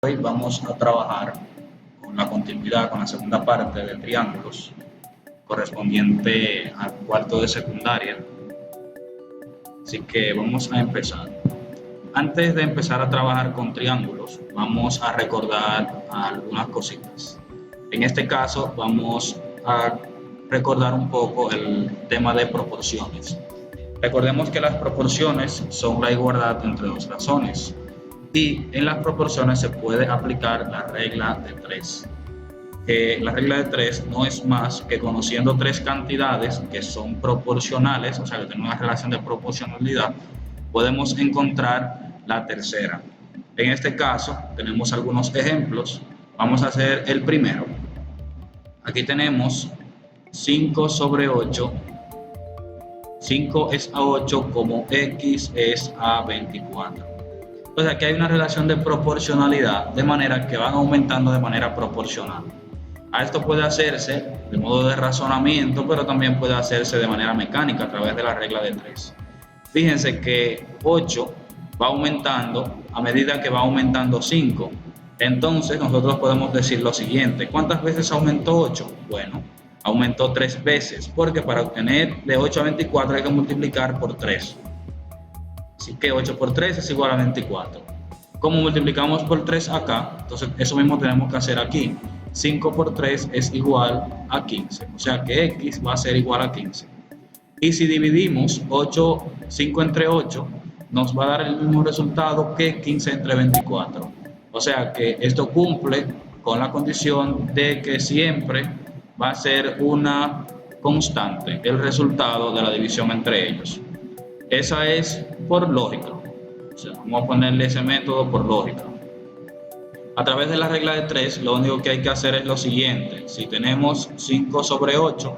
Hoy vamos a trabajar con la continuidad, con la segunda parte de triángulos correspondiente al cuarto de secundaria. Así que vamos a empezar. Antes de empezar a trabajar con triángulos, vamos a recordar algunas cositas. En este caso vamos a recordar un poco el tema de proporciones. Recordemos que las proporciones son la igualdad entre dos razones. Y en las proporciones se puede aplicar la regla de 3. La regla de 3 no es más que conociendo tres cantidades que son proporcionales, o sea que tienen una relación de proporcionalidad, podemos encontrar la tercera. En este caso tenemos algunos ejemplos. Vamos a hacer el primero. Aquí tenemos 5 sobre 8. 5 es a 8 como x es a 24. Entonces aquí hay una relación de proporcionalidad, de manera que van aumentando de manera proporcional. A esto puede hacerse de modo de razonamiento, pero también puede hacerse de manera mecánica a través de la regla de 3. Fíjense que 8 va aumentando a medida que va aumentando 5. Entonces nosotros podemos decir lo siguiente: ¿cuántas veces aumentó 8? Bueno, aumentó 3 veces, porque para obtener de 8 a 24 hay que multiplicar por 3. Así que 8 por 3 es igual a 24. Como multiplicamos por 3 acá, entonces eso mismo tenemos que hacer aquí. 5 por 3 es igual a 15. O sea que x va a ser igual a 15. Y si dividimos 5 entre 8, nos va a dar el mismo resultado que 15 entre 24. O sea que esto cumple con la condición de que siempre va a ser una constante el resultado de la división entre ellos. Esa es por lógica. O sea, vamos a ponerle ese método por lógica. A través de la regla de 3, lo único que hay que hacer es lo siguiente. Si tenemos 5 sobre 8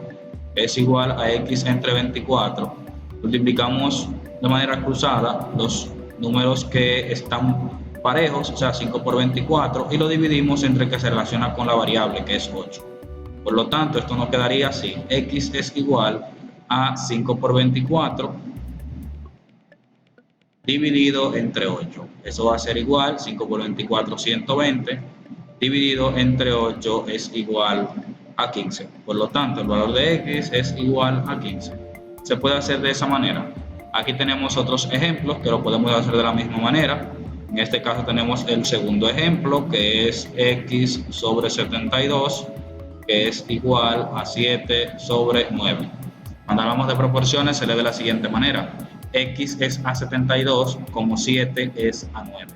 es igual a x entre 24, multiplicamos de manera cruzada los números que están parejos, o sea 5 por 24, y lo dividimos entre que se relaciona con la variable, que es 8. Por lo tanto, esto nos quedaría así: x es igual a 5 por 24 dividido entre 8. Eso va a ser igual, 5 por 24, 120, dividido entre 8 es igual a 15. Por lo tanto, el valor de x es igual a 15. Se puede hacer de esa manera. Aquí tenemos otros ejemplos que lo podemos hacer de la misma manera. En este caso tenemos el segundo ejemplo, que es x sobre 72, que es igual a 7 sobre 9. Cuando hablamos de proporciones se lee de la siguiente manera: x es a 72 como 7 es a 9.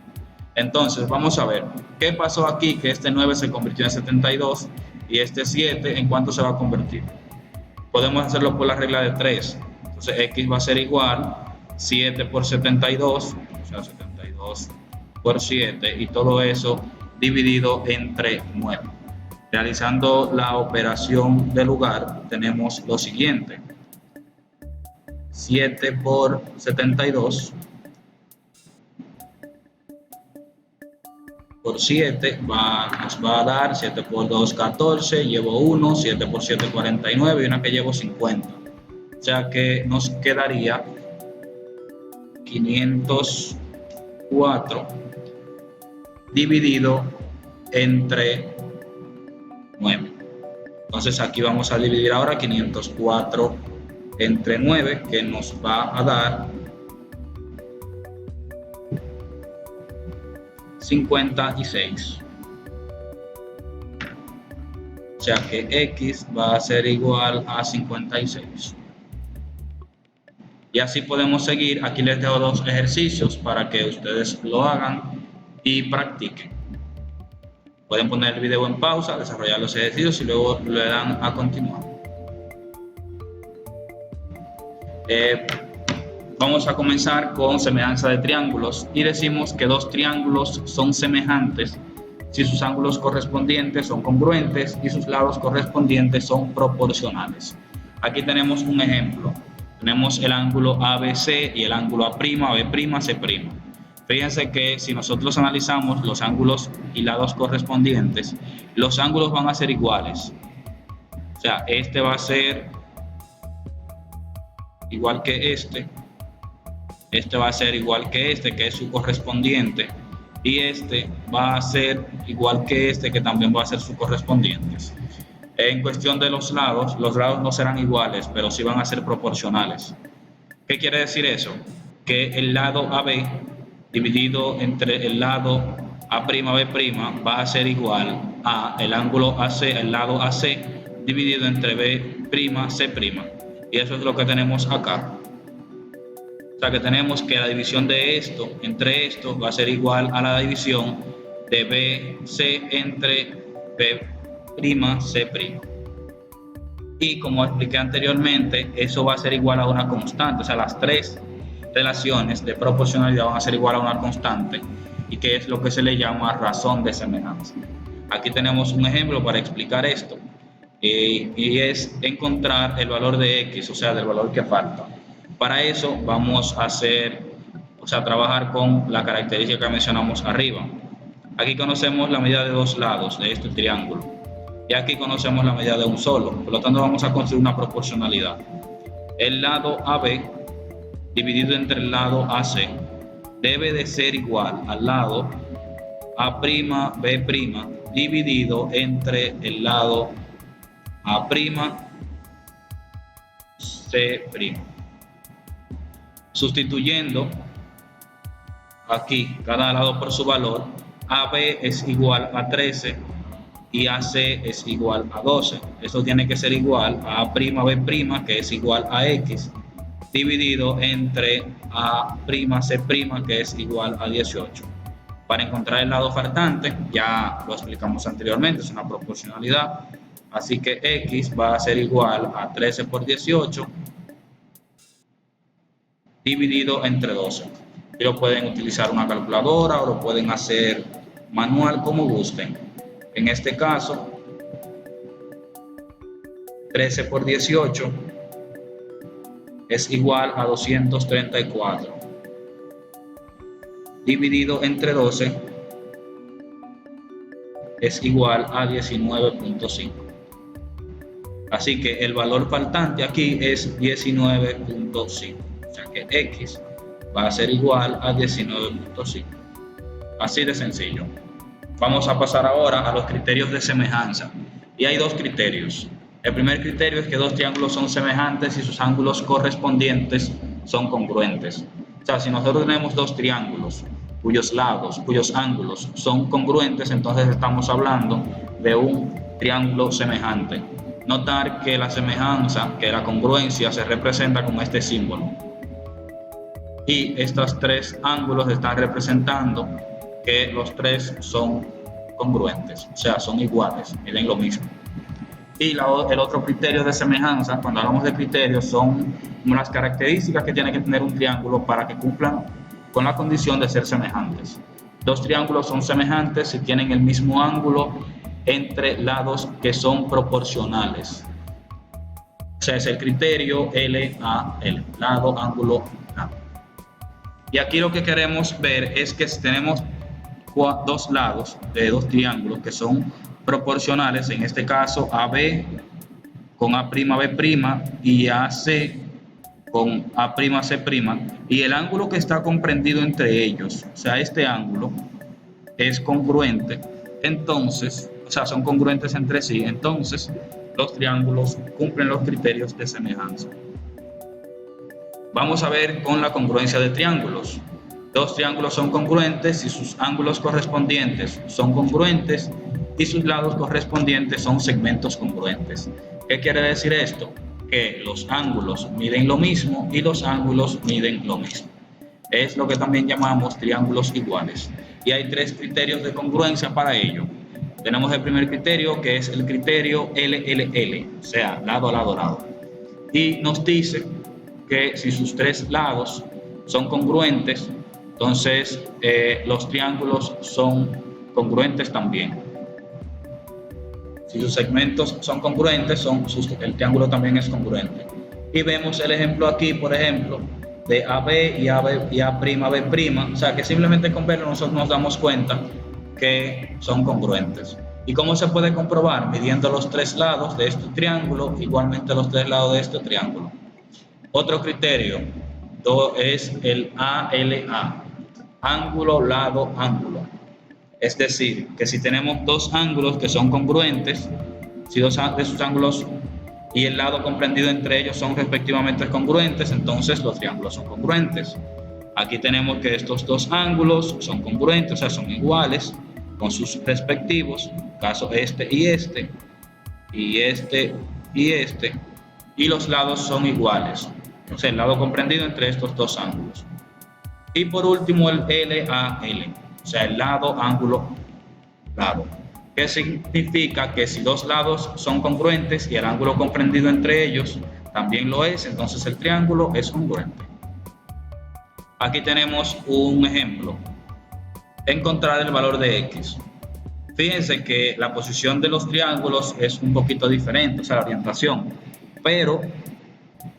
Entonces vamos a ver qué pasó aquí, que este 9 se convirtió en 72 y este 7 en cuánto se va a convertir. Podemos hacerlo por la regla de 3. Entonces x va a ser igual 7 por 72, o sea 72 por 7, y todo eso dividido entre 9. Realizando la operación de lugar tenemos lo siguiente: 7 por 72 por 7 nos va a dar 7 por 2, 14, llevo 1, 7 por 7, 49 y una que llevo 50. O sea que nos quedaría 504 dividido entre 9. Entonces aquí vamos a dividir ahora 504 entre 9, que nos va a dar 56. O sea que x va a ser igual a 56. Y así podemos seguir. Aquí les dejo dos ejercicios para que ustedes lo hagan y practiquen. Pueden poner el video en pausa, desarrollar los ejercicios y luego le dan a continuar. Vamos a comenzar con semejanza de triángulos y decimos que dos triángulos son semejantes si sus ángulos correspondientes son congruentes y sus lados correspondientes son proporcionales. Aquí tenemos un ejemplo. Tenemos el ángulo ABC y el ángulo A'B', C'. Fíjense que si nosotros analizamos los ángulos y lados correspondientes, los ángulos van a ser iguales. O sea, este va a ser igual que este va a ser igual que este, que es su correspondiente, y este va a ser igual que este, que también va a ser sus correspondientes. En cuestión de los lados no serán iguales, pero sí van a ser proporcionales. ¿Qué quiere decir eso? Que el lado AB dividido entre el lado A'B' va a ser igual a el ángulo AC, el lado AC dividido entre B'C'. Y eso es lo que tenemos acá. O sea que tenemos que la división de esto entre esto va a ser igual a la división de BC entre B'C'. Y como expliqué anteriormente, eso va a ser igual a una constante. O sea, las tres relaciones de proporcionalidad van a ser igual a una constante, y que es lo que se le llama razón de semejanza. Aquí tenemos un ejemplo para explicar esto, y es encontrar el valor de x, o sea, del valor que falta. Para eso vamos a trabajar con la característica que mencionamos arriba. Aquí conocemos la medida de dos lados de este triángulo, y aquí conocemos la medida de un solo. Por lo tanto, vamos a construir una proporcionalidad. El lado AB dividido entre el lado AC debe de ser igual al lado A'B' dividido entre el lado A'C'. Sustituyendo aquí cada lado por su valor, AB es igual a 13 y AC es igual a 12. Eso tiene que ser igual a A'B', que es igual a X, dividido entre A'C', que es igual a 18. Para encontrar el lado faltante, ya lo explicamos anteriormente, es una proporcionalidad. Así que X va a ser igual a 13 por 18 dividido entre 12. Y lo pueden utilizar una calculadora o lo pueden hacer manual, como gusten. En este caso, 13 por 18 es igual a 234. Dividido entre 12 es igual a 19.5. Así que el valor faltante aquí es 19.5. O sea que X va a ser igual a 19.5. Así de sencillo. Vamos a pasar ahora a los criterios de semejanza. Y hay dos criterios. El primer criterio es que dos triángulos son semejantes y sus ángulos correspondientes son congruentes. O sea, si nosotros tenemos dos triángulos cuyos ángulos son congruentes, entonces estamos hablando de un triángulo semejante. Notar que la semejanza, que la congruencia se representa con este símbolo. Y estos tres ángulos están representando que los tres son congruentes, o sea, son iguales, miden lo mismo. Y el otro criterio de semejanza, cuando hablamos de criterios, son las características que tiene que tener un triángulo para que cumplan con la condición de ser semejantes. Dos triángulos son semejantes si tienen el mismo ángulo entre lados que son proporcionales. O sea, es el criterio LAL, lado, ángulo, lado. Y aquí lo que queremos ver es que si tenemos dos lados de dos triángulos que son proporcionales, en este caso AB con A'B' y AC con A'C', y el ángulo que está comprendido entre ellos, o sea, este ángulo es congruente, entonces, o sea, son congruentes entre sí, entonces los triángulos cumplen los criterios de semejanza. Vamos a ver con la congruencia de triángulos. Dos triángulos son congruentes si sus ángulos correspondientes son congruentes y sus lados correspondientes son segmentos congruentes. ¿Qué quiere decir esto? Que los ángulos miden lo mismo y los ángulos miden lo mismo. Es lo que también llamamos triángulos iguales. Y hay tres criterios de congruencia para ello. Tenemos el primer criterio, que es el criterio LLL, o sea, lado a lado. Y nos dice que si sus tres lados son congruentes, entonces los triángulos son congruentes también. Si sus segmentos son congruentes, el triángulo también es congruente. Y vemos el ejemplo aquí, por ejemplo, de AB y A'B', o sea que simplemente con verlo nosotros nos damos cuenta que son congruentes. ¿Y cómo se puede comprobar? Midiendo los tres lados de este triángulo, igualmente los tres lados de este triángulo. Otro criterio es el ALA, ángulo, lado, ángulo. Es decir, que si tenemos dos ángulos que son congruentes, si dos de sus ángulos y el lado comprendido entre ellos son respectivamente congruentes, entonces los triángulos son congruentes. Aquí tenemos que estos dos ángulos son congruentes, o sea, son iguales con sus respectivos, caso este y este, y este y este, y los lados son iguales, o sea, el lado comprendido entre estos dos ángulos. Y por último el LAL, o sea, el lado, ángulo, lado. ¿Qué significa? Que si dos lados son congruentes y el ángulo comprendido entre ellos también lo es, entonces el triángulo es congruente. Aquí tenemos un ejemplo. Encontrar el valor de x. Fíjense que la posición de los triángulos es un poquito diferente, o sea, la orientación, pero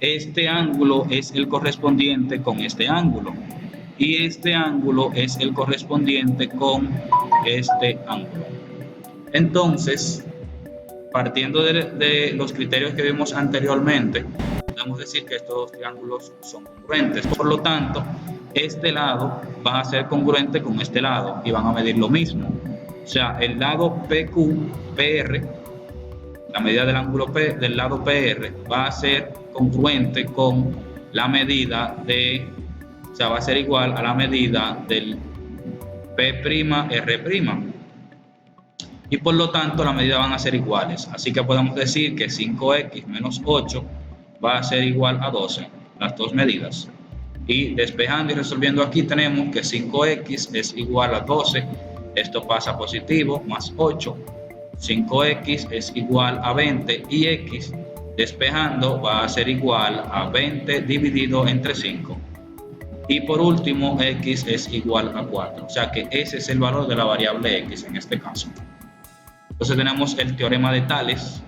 este ángulo es el correspondiente con este ángulo y este ángulo es el correspondiente con este ángulo. Entonces, partiendo de los criterios que vimos anteriormente, podemos decir que estos dos triángulos son congruentes. Por lo tanto, este lado va a ser congruente con este lado y van a medir lo mismo. O sea, el lado PR, la medida del ángulo P del lado PR va a ser congruente con la medida de, o sea, va a ser igual a la medida del P'R'. Y por lo tanto las medidas van a ser iguales. Así que podemos decir que 5x menos 8 va a ser igual a 12, las dos medidas. Y despejando y resolviendo aquí tenemos que 5x es igual a 12, esto pasa a positivo, más 8. 5x es igual a 20 y x despejando va a ser igual a 20 dividido entre 5. Y por último x es igual a 4, o sea que ese es el valor de la variable x en este caso. Entonces tenemos el teorema de Tales,